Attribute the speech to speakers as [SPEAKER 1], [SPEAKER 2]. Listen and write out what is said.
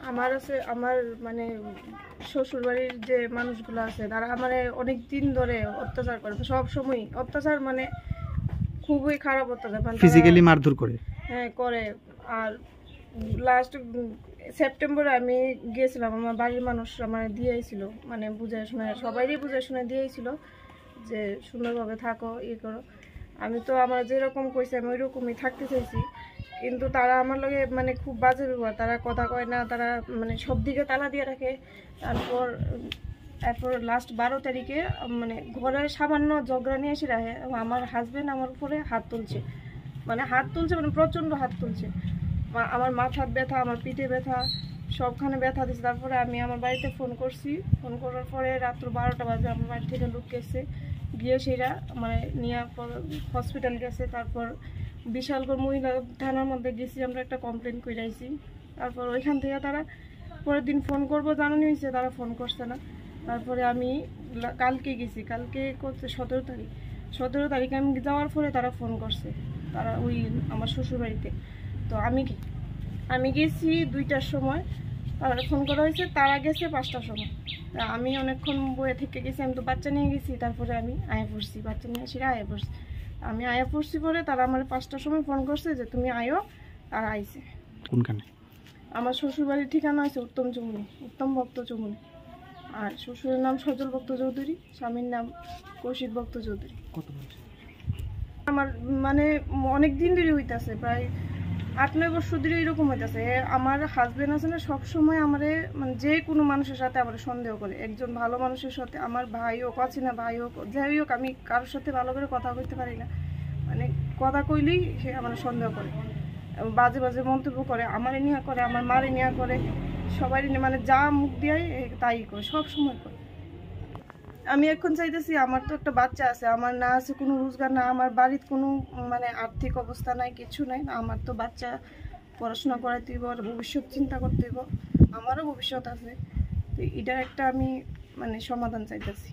[SPEAKER 1] আমার আছে আমার মানে শ্বশুরবাড়ির যে মানুষগুলো আছে তারা আমার অনেক দিন ধরে অত্যাচার করে, সব সময় অত্যাচার, মানে খুবই খারাপ অত্যাচার, মানে
[SPEAKER 2] ফিজিক্যালি মারধর করে।
[SPEAKER 1] হ্যাঁ করে। আর লাস্ট সেপ্টেম্বরে আমি গিয়েছিলাম, আমার বাড়ির মানুষ আমার দিয়েছিল, মানে বুঝে শুনে সবাইই বুঝে শুনে দিয়েছিল যে সুন্দরভাবে থাকো, ইয়ে করো। আমি তো আমার যেরকম কইছে আমি ওইরকমই থাকতে চাইছি, কিন্তু তারা আমার লগে মানে খুব বাজে ব্যবহার, তারা কথা কয় না, তারা মানে সব দিকে তালা দিয়ে রাখে। তারপর লাস্ট 12 তারিখে মানে ঘরের সামান্য ঝগড়া নিয়ে এসে রাখে, আমার হাজবেন্ড আমার উপরে হাত তুলছে, মানে প্রচণ্ড হাত তুলছে। আমার মাথার ব্যথা, আমার পিঠে ব্যথা, সবখানে ব্যথা দিচ্ছে। তারপরে আমি আমার বাড়িতে ফোন করছি, ফোন করার পরে রাত্র 12টা বাজে আমার বাড়ি থেকে লোক গেছে, গিয়ে সেরা মানে নিয়ে হসপিটাল গেছে। তারপর বিশালগড় মহিলা থানার মধ্যে গেছি, আমরা একটা কমপ্লেন করে আইছি। তারপর ওইখান থেকে তারা পরের দিন ফোন করবো জানানো হয়েছে, তারা ফোন করছে না। তারপরে আমি কালকে গেছি, কালকে করতে 17 তারিখে আমি যাওয়ার পরে তারা ফোন করছে, তারা ওই আমার শ্বশুরবাড়িতে। তো আমি গেছি 2টার সময়, তারা ফোন করা হয়েছে, তারা গেছে 5টার সময়। তা আমি অনেকক্ষণ বয়ে থেকে গেছি, আমি তো বাচ্চা নিয়ে গেছি। তারপরে আমি আয়া পড়ছি, বাচ্চা নিয়ে এসে আয়া পড়ছি। আমি আয়া পড়ছি পরে তারা আমার 5টার সময় ফোন করছে যে তুমি আয়ো। তারা আইছে।
[SPEAKER 2] কোনখানে?
[SPEAKER 1] আমার শ্বশুরবাড়ির ঠিকানা আছে উত্তম ভক্ত চৌমুনি। আর শ্বশুরের নাম সজল ভক্ত চৌধুরী, স্বামীর নাম কৌশিক ভক্ত চৌধুরী।
[SPEAKER 2] কত বলছে?
[SPEAKER 1] আমার মানে অনেক দিন ধরে হইতেছে, প্রায় 8-9 বছর ধরে এরকম হইতেছে। আমার হাজবেন্ড আছে না, সবসময় আমারে মানে যে কোনো মানুষের সাথে আমার সন্দেহ করে, একজন ভালো মানুষের সাথে, আমার ভাই হোক, অচেনা ভাই হোক, যাই হোক, আমি কারোর সাথে ভালো করে কথা কইতে পারি না, মানে কথা কইলেই সে আমার সন্দেহ করে, বাজে বাজে মন্তব্য করে, আমারে নিয়ে করে, আমার মারে নিয়ে করে, সবাই নিয়ে, মানে যা মুখ দিয়ে তাই করে, সব সময় করে। আমি এখন চাইতেছি, আমার তো একটা বাচ্চা আছে, আমার না আছে কোনো রোজগার, না আমার বাড়ির কোনো মানে আর্থিক অবস্থা নাই, কিছু নাই। আমার তো বাচ্চা পড়াশোনা করাইতে হইব, আর ভবিষ্যৎ চিন্তা করতে হইব, আমারও ভবিষ্যৎ আছে। তো এটা একটা আমি মানে সমাধান চাইতেছি।